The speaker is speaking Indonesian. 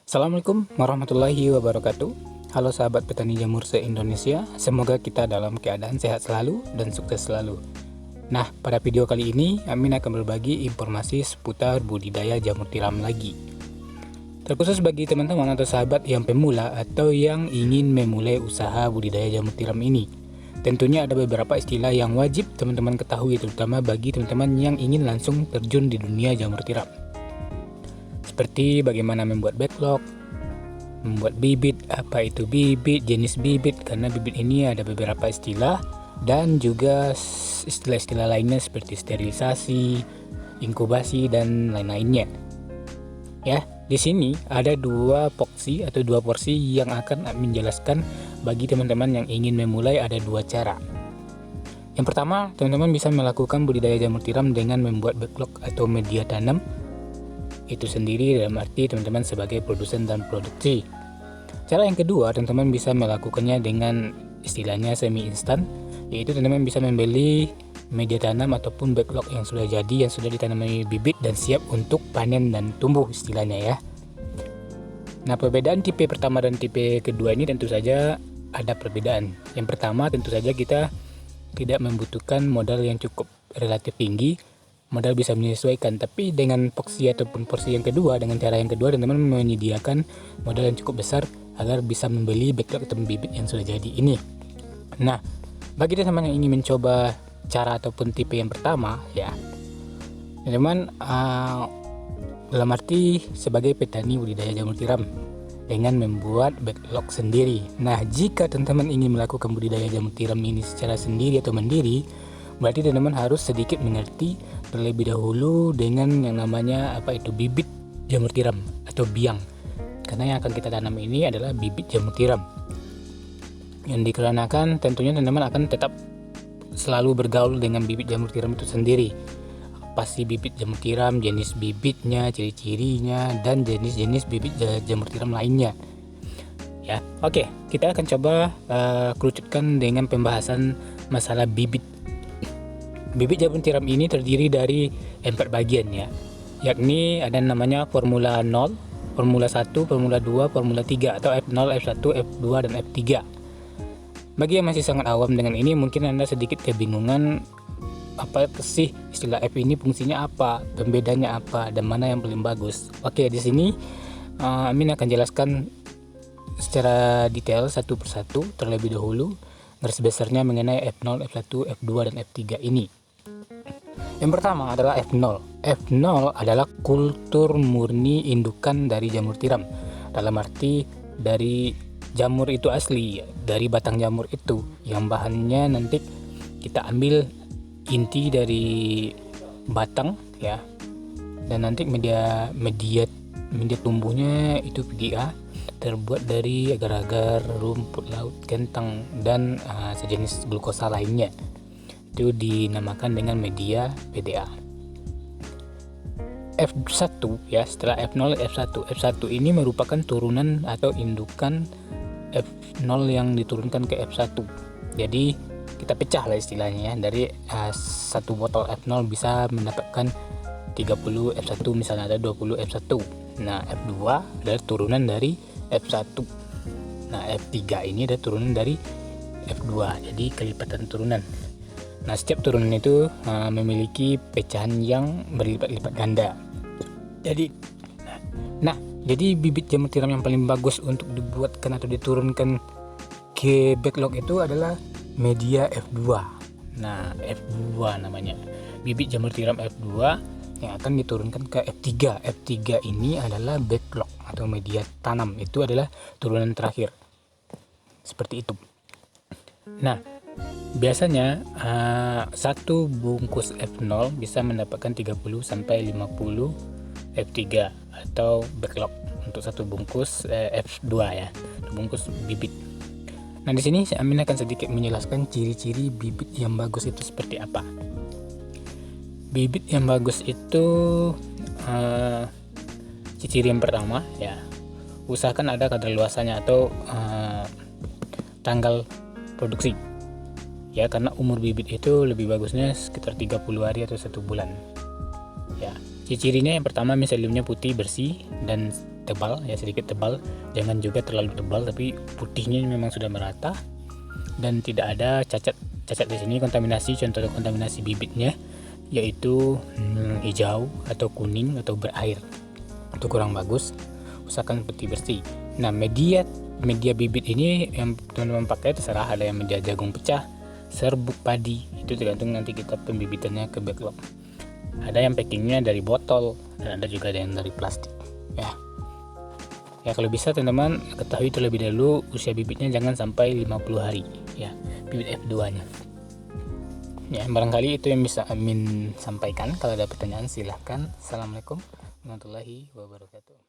Assalamualaikum warahmatullahi wabarakatuh. Halo sahabat petani jamur se-Indonesia, semoga kita dalam keadaan sehat selalu dan sukses selalu. Nah, pada video kali ini Amin akan berbagi informasi seputar budidaya jamur tiram lagi. Terkhusus bagi teman-teman atau sahabat yang pemula atau yang ingin memulai usaha budidaya jamur tiram ini. Tentunya ada beberapa istilah yang wajib teman-teman ketahui, terutama bagi teman-teman yang ingin langsung terjun di dunia jamur tiram. Seperti bagaimana membuat backlog, membuat bibit, apa itu bibit, jenis bibit, karena bibit ini ada beberapa istilah dan juga istilah-istilah lainnya seperti sterilisasi, inkubasi dan lain-lainnya. Ya, di sini ada dua porsi yang akan menjelaskan bagi teman-teman yang ingin memulai. Ada dua cara. Yang pertama, teman-teman bisa melakukan budidaya jamur tiram dengan membuat backlog atau media tanam itu sendiri, dalam arti teman-teman sebagai produsen dan produksi. Cara yang kedua, teman-teman bisa melakukannya dengan istilahnya semi instan, yaitu teman-teman bisa membeli media tanam ataupun backlog yang sudah jadi, yang sudah ditanami bibit dan siap untuk panen dan tumbuh istilahnya ya. Nah, perbedaan tipe pertama dan tipe kedua ini tentu saja ada perbedaan. Yang pertama, tentu saja kita tidak membutuhkan modal yang cukup relatif tinggi, modal bisa menyesuaikan. Tapi dengan porsi ataupun porsi yang kedua, dengan cara yang kedua, teman-teman menyediakan modal yang cukup besar agar bisa membeli backlog atau bibit yang sudah jadi ini. Nah, bagi teman-teman yang ingin mencoba cara ataupun tipe yang pertama ya, teman-teman dalam arti sebagai petani budidaya jamur tiram dengan membuat backlog sendiri. Nah, jika teman-teman ingin melakukan budidaya jamur tiram ini secara sendiri atau mandiri, berarti teman-teman harus sedikit mengerti terlebih dahulu dengan yang namanya apa itu bibit jamur tiram atau biang. Karena yang akan kita tanam ini adalah bibit jamur tiram. Yang dikarenakan tentunya teman-teman akan tetap selalu bergaul dengan bibit jamur tiram itu sendiri. Apa sih bibit jamur tiram, jenis bibitnya, ciri-cirinya, dan jenis-jenis bibit jamur tiram lainnya. Ya, oke, kita akan coba kerucutkan dengan pembahasan masalah bibit. Bibit jamur tiram ini terdiri dari 4 bagian ya, yakni ada namanya formula 0, formula 1, formula 2, formula 3 atau F0, F1, F2 dan F3. Bagi yang masih sangat awam dengan ini, mungkin Anda sedikit kebingungan apa sih istilah F ini, fungsinya apa, pembedanya apa, dan mana yang paling bagus. Oke, di sini Amin akan jelaskan secara detail satu persatu terlebih dahulu garis besarnya mengenai F0, F1, F2 dan F3 ini. Yang pertama adalah F0. F0 adalah kultur murni indukan dari jamur tiram. Dalam arti dari jamur itu asli, dari batang jamur itu, yang bahannya nanti kita ambil inti dari batang ya. Dan nanti media tumbuhnya itu PDA, terbuat dari agar-agar, rumput laut, kentang dan sejenis glukosa lainnya. Itu dinamakan dengan media PDA. F1 ya, setelah F0 F1. F1 ini merupakan turunan atau indukan F0 yang diturunkan ke F1. Jadi kita pecah lah istilahnya ya. Dari satu botol F0 bisa mendapatkan 30 F1 misalnya, ada 20 F1. Nah, F2 adalah turunan dari F1. Nah, F3 ini adalah turunan dari F2. Jadi kelipatan turunan. Nah, setiap turunan itu memiliki pecahan yang berlipat-lipat ganda. Jadi bibit jamur tiram yang paling bagus untuk dibuatkan atau diturunkan ke backlog itu adalah media F2. Nah, F2 namanya. Bibit jamur tiram F2 yang akan diturunkan ke F3. F3 ini adalah backlog atau media tanam. Itu adalah turunan terakhir. Seperti itu. Nah, biasanya satu bungkus F0 bisa mendapatkan 30 sampai 50 F3 atau backlog untuk satu bungkus F2 ya, bungkus bibit. Nah, di sini Amin akan sedikit menjelaskan ciri-ciri bibit yang bagus itu seperti apa. Bibit yang bagus itu ciri yang pertama ya, usahakan ada kadaluarsanya atau tanggal produksi ya, karena umur bibit itu lebih bagusnya sekitar 30 hari atau 1 bulan ya. Ciri-cirinya yang pertama, miseliumnya putih bersih dan tebal ya, sedikit tebal, jangan juga terlalu tebal, tapi putihnya memang sudah merata dan tidak ada cacat di sini. Kontaminasi, contoh kontaminasi bibitnya yaitu hijau atau kuning atau berair, itu kurang bagus, usahakan putih bersih. Nah, media bibit ini yang teman-teman pakai terserah, ada yang media jagung pecah, serbuk padi, itu tergantung nanti kita pembibitannya ke backlog. Ada yang packingnya dari botol dan ada juga yang dari plastik ya. Kalau bisa teman-teman ketahui terlebih dahulu usia bibitnya, jangan sampai 50 hari ya, bibit F2 nya ya. Barangkali itu yang bisa Amin sampaikan. Kalau ada pertanyaan silahkan. Assalamualaikum warahmatullahi wabarakatuh.